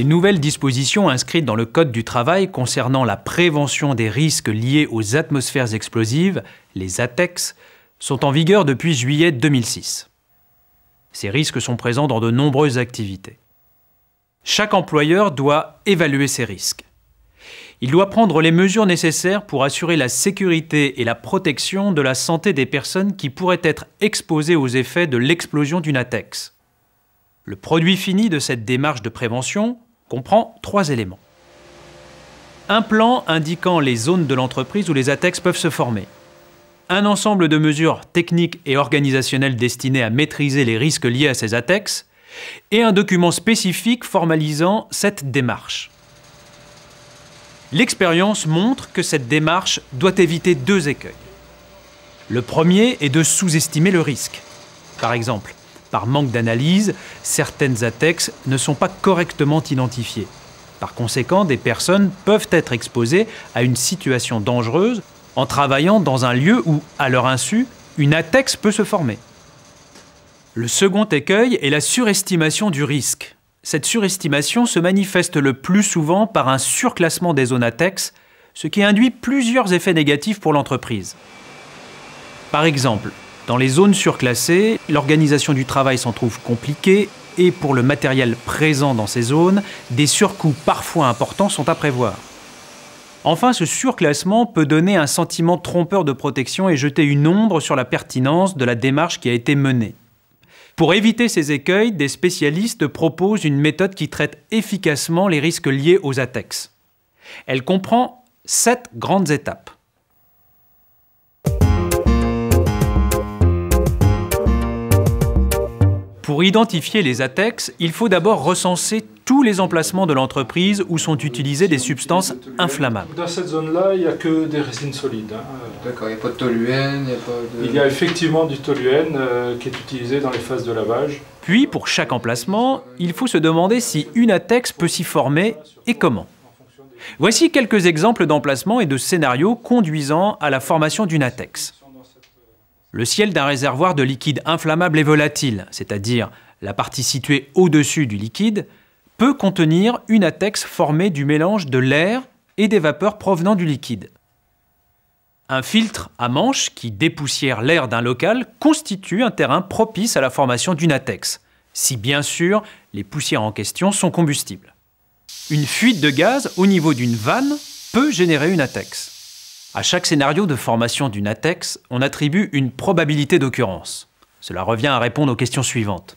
Les nouvelles dispositions inscrites dans le Code du travail concernant la prévention des risques liés aux atmosphères explosives, les ATEX, sont en vigueur depuis juillet 2006. Ces risques sont présents dans de nombreuses activités. Chaque employeur doit évaluer ces risques. Il doit prendre les mesures nécessaires pour assurer la sécurité et la protection de la santé des personnes qui pourraient être exposées aux effets de l'explosion d'une ATEX. Le produit fini de cette démarche de prévention comprend 3 éléments. Un plan indiquant les zones de l'entreprise où les ATEX peuvent se former. Un ensemble de mesures techniques et organisationnelles destinées à maîtriser les risques liés à ces ATEX. Et un document spécifique formalisant cette démarche. L'expérience montre que cette démarche doit éviter 2 écueils. Le premier est de sous-estimer le risque. Par exemple, par manque d'analyse, certaines ATEX ne sont pas correctement identifiées. Par conséquent, des personnes peuvent être exposées à une situation dangereuse en travaillant dans un lieu où, à leur insu, une ATEX peut se former. Le second écueil est la surestimation du risque. Cette surestimation se manifeste le plus souvent par un surclassement des zones ATEX, ce qui induit plusieurs effets négatifs pour l'entreprise. Par exemple, dans les zones surclassées, l'organisation du travail s'en trouve compliquée et pour le matériel présent dans ces zones, des surcoûts parfois importants sont à prévoir. Enfin, ce surclassement peut donner un sentiment trompeur de protection et jeter une ombre sur la pertinence de la démarche qui a été menée. Pour éviter ces écueils, des spécialistes proposent une méthode qui traite efficacement les risques liés aux ATEX. Elle comprend 7 grandes étapes. Pour identifier les ATEX, il faut d'abord recenser tous les emplacements de l'entreprise où sont utilisées des substances inflammables. Dans cette zone-là, il n'y a que des résines solides. D'accord, il n'y a pas de toluène, il n'y a pas de... Il y a effectivement du toluène qui est utilisé dans les phases de lavage. Puis, pour chaque emplacement, il faut se demander si une ATEX peut s'y former et comment. Voici quelques exemples d'emplacements et de scénarios conduisant à la formation d'une ATEX. Le ciel d'un réservoir de liquide inflammable et volatile, c'est-à-dire la partie située au-dessus du liquide, peut contenir une ATEX formée du mélange de l'air et des vapeurs provenant du liquide. Un filtre à manche qui dépoussière l'air d'un local constitue un terrain propice à la formation d'une ATEX, si bien sûr les poussières en question sont combustibles. Une fuite de gaz au niveau d'une vanne peut générer une ATEX. À chaque scénario de formation d'une ATEX, on attribue une probabilité d'occurrence. Cela revient à répondre aux questions suivantes.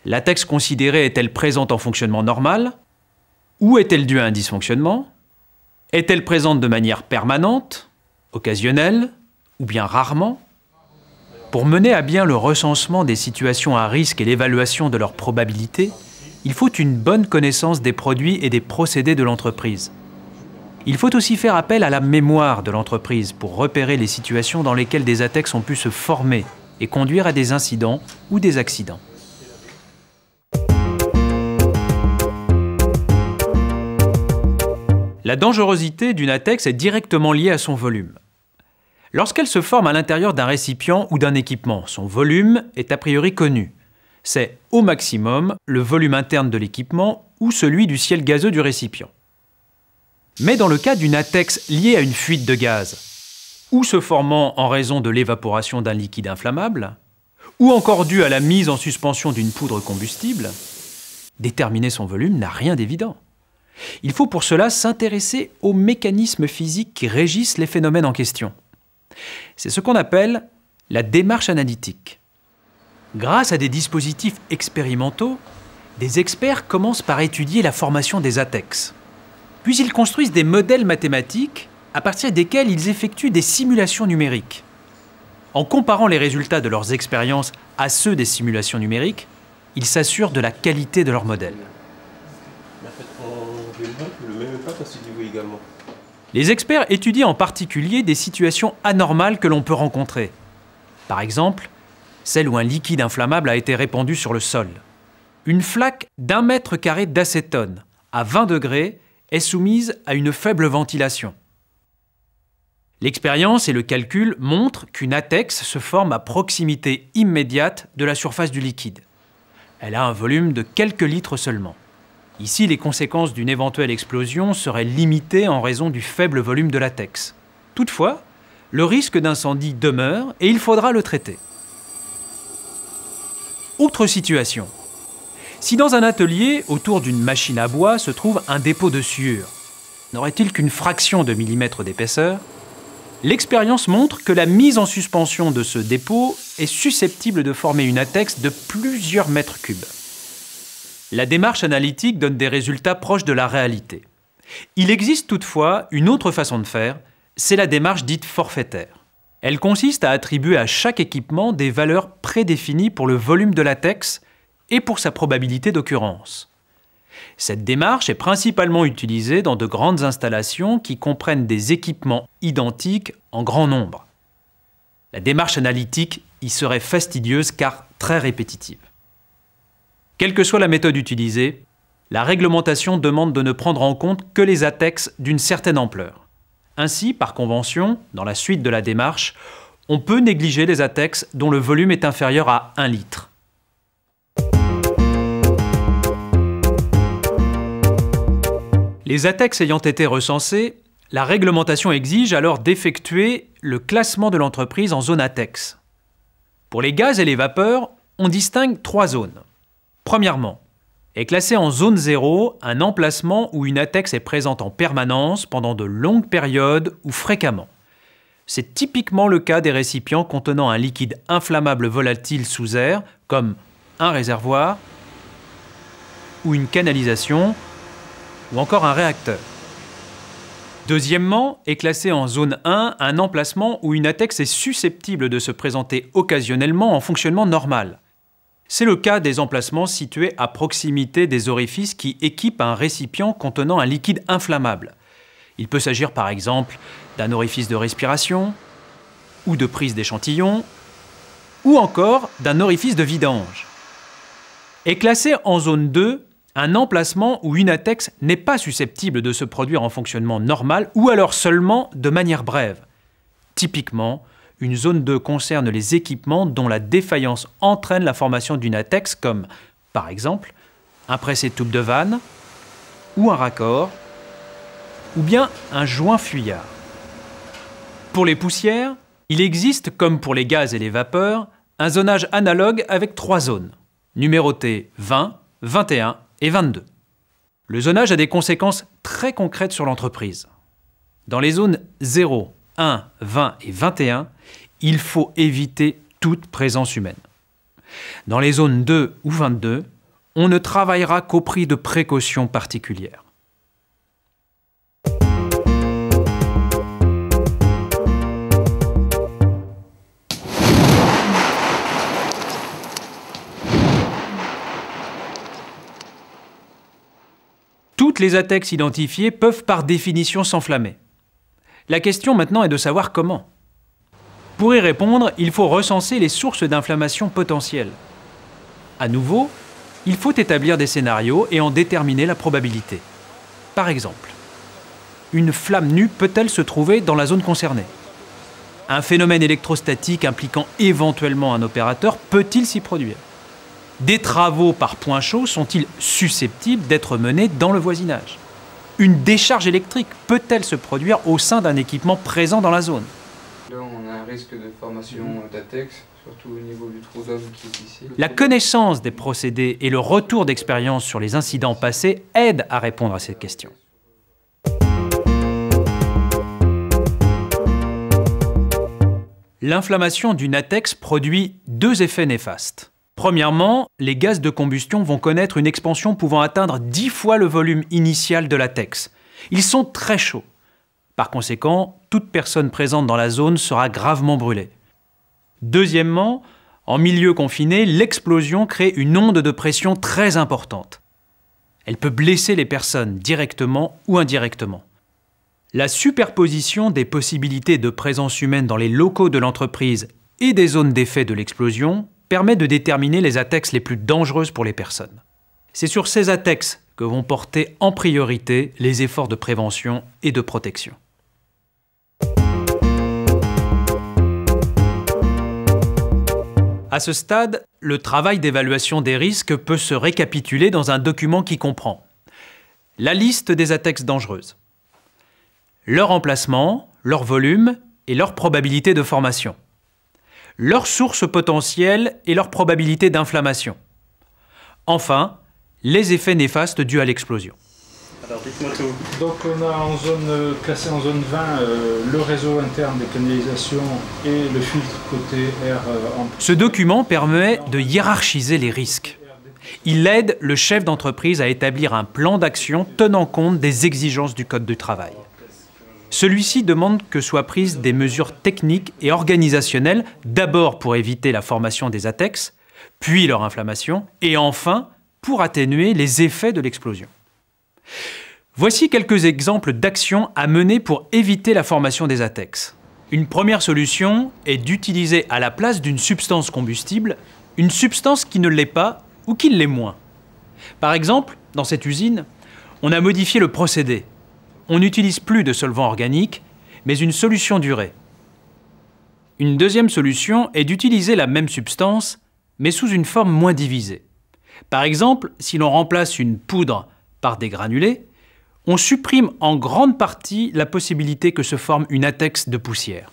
L'ATEX considérée est-elle présente en fonctionnement normal? Ou est-elle due à un dysfonctionnement? Est-elle présente de manière permanente, occasionnelle ou bien rarement? Pour mener à bien le recensement des situations à risque et l'évaluation de leur probabilité, il faut une bonne connaissance des produits et des procédés de l'entreprise. Il faut aussi faire appel à la mémoire de l'entreprise pour repérer les situations dans lesquelles des ATEX ont pu se former et conduire à des incidents ou des accidents. La dangerosité d'une ATEX est directement liée à son volume. Lorsqu'elle se forme à l'intérieur d'un récipient ou d'un équipement, son volume est a priori connu. C'est au maximum le volume interne de l'équipement ou celui du ciel gazeux du récipient. Mais dans le cas d'une ATEX liée à une fuite de gaz, ou se formant en raison de l'évaporation d'un liquide inflammable, ou encore due à la mise en suspension d'une poudre combustible, déterminer son volume n'a rien d'évident. Il faut pour cela s'intéresser aux mécanismes physiques qui régissent les phénomènes en question. C'est ce qu'on appelle la démarche analytique. Grâce à des dispositifs expérimentaux, des experts commencent par étudier la formation des ATEX. Puis ils construisent des modèles mathématiques à partir desquels ils effectuent des simulations numériques. En comparant les résultats de leurs expériences à ceux des simulations numériques, ils s'assurent de la qualité de leur modèle. Les experts étudient en particulier des situations anormales que l'on peut rencontrer. Par exemple, celle où un liquide inflammable a été répandu sur le sol. Une flaque d'1 mètre carré d'acétone à 20 degrés est soumise à une faible ventilation. L'expérience et le calcul montrent qu'une ATEX se forme à proximité immédiate de la surface du liquide. Elle a un volume de quelques litres seulement. Ici, les conséquences d'une éventuelle explosion seraient limitées en raison du faible volume de latex. Toutefois, le risque d'incendie demeure et il faudra le traiter. Autre situation. Si dans un atelier, autour d'une machine à bois, se trouve un dépôt de sciure, n'aurait-il qu'une fraction de millimètre d'épaisseur? L'expérience montre que la mise en suspension de ce dépôt est susceptible de former une ATEX de plusieurs mètres cubes. La démarche analytique donne des résultats proches de la réalité. Il existe toutefois une autre façon de faire, c'est la démarche dite forfaitaire. Elle consiste à attribuer à chaque équipement des valeurs prédéfinies pour le volume de latex et pour sa probabilité d'occurrence. Cette démarche est principalement utilisée dans de grandes installations qui comprennent des équipements identiques en grand nombre. La démarche analytique y serait fastidieuse car très répétitive. Quelle que soit la méthode utilisée, la réglementation demande de ne prendre en compte que les ATEX d'une certaine ampleur. Ainsi, par convention, dans la suite de la démarche, on peut négliger les ATEX dont le volume est inférieur à 1 litre. Les ATEX ayant été recensés, la réglementation exige alors d'effectuer le classement de l'entreprise en zone ATEX. Pour les gaz et les vapeurs, on distingue 3 zones. Premièrement, est classé en zone 0 un emplacement où une ATEX est présente en permanence pendant de longues périodes ou fréquemment. C'est typiquement le cas des récipients contenant un liquide inflammable volatile sous air, comme un réservoir ou une canalisation, ou encore un réacteur. Deuxièmement, est classé en zone 1 un emplacement où une ATEX est susceptible de se présenter occasionnellement en fonctionnement normal. C'est le cas des emplacements situés à proximité des orifices qui équipent un récipient contenant un liquide inflammable. Il peut s'agir par exemple d'un orifice de respiration, ou de prise d'échantillons, ou encore d'un orifice de vidange. Est classé en zone 2 un emplacement où une ATEX n'est pas susceptible de se produire en fonctionnement normal ou alors seulement de manière brève. Typiquement, une zone 2 concerne les équipements dont la défaillance entraîne la formation d'une ATEX comme, par exemple, un pressé-tube de vanne, ou un raccord, ou bien un joint fuyard. Pour les poussières, il existe, comme pour les gaz et les vapeurs, un zonage analogue avec 3 zones, numérotées 20, 21 et 22. Le zonage a des conséquences très concrètes sur l'entreprise. Dans les zones 0, 1, 20 et 21, il faut éviter toute présence humaine. Dans les zones 2 ou 22, on ne travaillera qu'au prix de précautions particulières. Toutes les ATEX identifiées peuvent par définition s'enflammer. La question maintenant est de savoir comment. Pour y répondre, il faut recenser les sources d'inflammation potentielles. À nouveau, il faut établir des scénarios et en déterminer la probabilité. Par exemple, une flamme nue peut-elle se trouver dans la zone concernée? Un phénomène électrostatique impliquant éventuellement un opérateur peut-il s'y produire? Des travaux par point chaud sont-ils susceptibles d'être menés dans le voisinage? Une décharge électrique peut-elle se produire au sein d'un équipement présent dans la zone? Là, on a un risque de formation d'ATEX, surtout au niveau du trou d'homme qui est ici. La connaissance des procédés et le retour d'expérience sur les incidents passés aident à répondre à cette question. L'inflammation d'une ATEX produit 2 effets néfastes. Premièrement, les gaz de combustion vont connaître une expansion pouvant atteindre 10 fois le volume initial de latex. Ils sont très chauds. Par conséquent, toute personne présente dans la zone sera gravement brûlée. Deuxièmement, en milieu confiné, l'explosion crée une onde de pression très importante. Elle peut blesser les personnes directement ou indirectement. La superposition des possibilités de présence humaine dans les locaux de l'entreprise et des zones d'effet de l'explosion permet de déterminer les ATEX les plus dangereuses pour les personnes. C'est sur ces ATEX que vont porter en priorité les efforts de prévention et de protection. À ce stade, le travail d'évaluation des risques peut se récapituler dans un document qui comprend la liste des ATEX dangereuses, leur emplacement, leur volume et leur probabilité de formation, leur source potentielle et leur probabilité d'inflammation. Enfin, les effets néfastes dus à l'explosion. Alors dites-moi tout. Donc on a classé en zone 20 le réseau interne des canalisations et le filtre côté air. Ce document permet de hiérarchiser les risques. Il aide le chef d'entreprise à établir un plan d'action tenant compte des exigences du Code du travail. Celui-ci demande que soient prises des mesures techniques et organisationnelles, d'abord pour éviter la formation des ATEX, puis leur inflammation, et enfin pour atténuer les effets de l'explosion. Voici quelques exemples d'actions à mener pour éviter la formation des ATEX. Une première solution est d'utiliser à la place d'une substance combustible, une substance qui ne l'est pas ou qui l'est moins. Par exemple, dans cette usine, on a modifié le procédé. On n'utilise plus de solvant organique, mais une solution d'urée. Une deuxième solution est d'utiliser la même substance, mais sous une forme moins divisée. Par exemple, si l'on remplace une poudre par des granulés, on supprime en grande partie la possibilité que se forme une ATEX de poussière.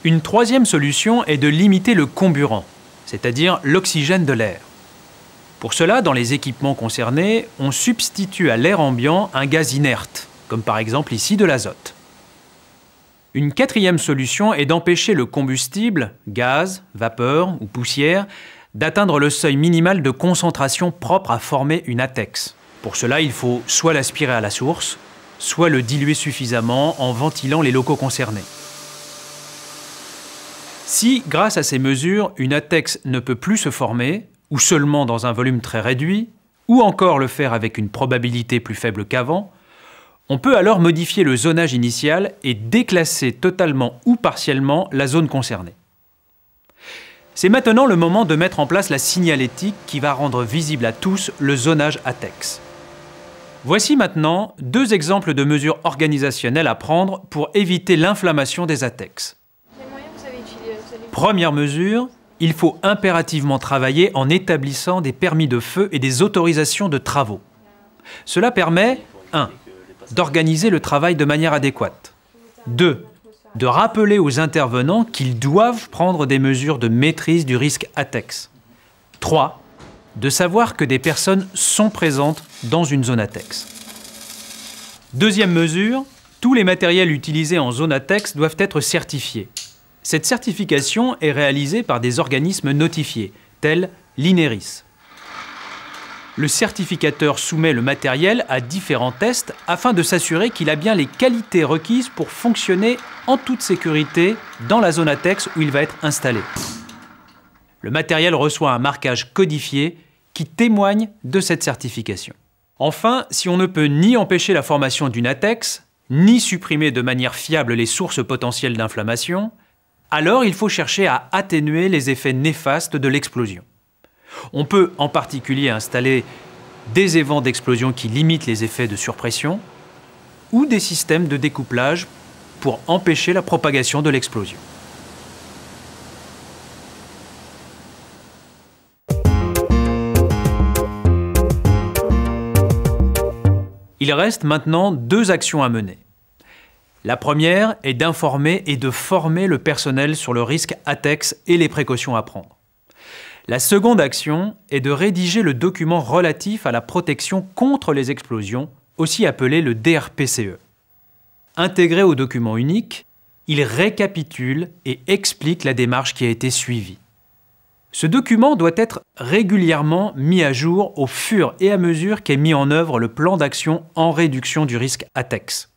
Une troisième solution est de limiter le comburant, c'est-à-dire l'oxygène de l'air. Pour cela, dans les équipements concernés, on substitue à l'air ambiant un gaz inerte, comme par exemple ici de l'azote. Une quatrième solution est d'empêcher le combustible, gaz, vapeur ou poussière, d'atteindre le seuil minimal de concentration propre à former une ATEX. Pour cela, il faut soit l'aspirer à la source, soit le diluer suffisamment en ventilant les locaux concernés. Si, grâce à ces mesures, une ATEX ne peut plus se former, ou seulement dans un volume très réduit, ou encore le faire avec une probabilité plus faible qu'avant, on peut alors modifier le zonage initial et déclasser totalement ou partiellement la zone concernée. C'est maintenant le moment de mettre en place la signalétique qui va rendre visible à tous le zonage ATEX. Voici maintenant deux exemples de mesures organisationnelles à prendre pour éviter l'inflammation des ATEX. Première mesure, il faut impérativement travailler en établissant des permis de feu et des autorisations de travaux. Cela permet 1. D'organiser le travail de manière adéquate. 2. De rappeler aux intervenants qu'ils doivent prendre des mesures de maîtrise du risque ATEX. 3. De savoir que des personnes sont présentes dans une zone ATEX. Deuxième mesure, tous les matériels utilisés en zone ATEX doivent être certifiés. Cette certification est réalisée par des organismes notifiés, tels l'INERIS. Le certificateur soumet le matériel à différents tests afin de s'assurer qu'il a bien les qualités requises pour fonctionner en toute sécurité dans la zone ATEX où il va être installé. Le matériel reçoit un marquage codifié qui témoigne de cette certification. Enfin, si on ne peut ni empêcher la formation d'une ATEX, ni supprimer de manière fiable les sources potentielles d'inflammation, alors il faut chercher à atténuer les effets néfastes de l'explosion. On peut en particulier installer des évents d'explosion qui limitent les effets de surpression ou des systèmes de découplage pour empêcher la propagation de l'explosion. Il reste maintenant deux actions à mener. La première est d'informer et de former le personnel sur le risque ATEX et les précautions à prendre. La seconde action est de rédiger le document relatif à la protection contre les explosions, aussi appelé le DRPCE. Intégré au document unique, il récapitule et explique la démarche qui a été suivie. Ce document doit être régulièrement mis à jour au fur et à mesure qu'est mis en œuvre le plan d'action en réduction du risque ATEX.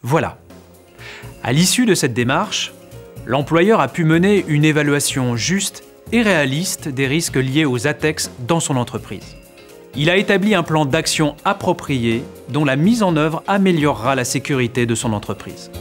Voilà. À l'issue de cette démarche, l'employeur a pu mener une évaluation juste et réaliste des risques liés aux ATEX dans son entreprise. Il a établi un plan d'action approprié dont la mise en œuvre améliorera la sécurité de son entreprise.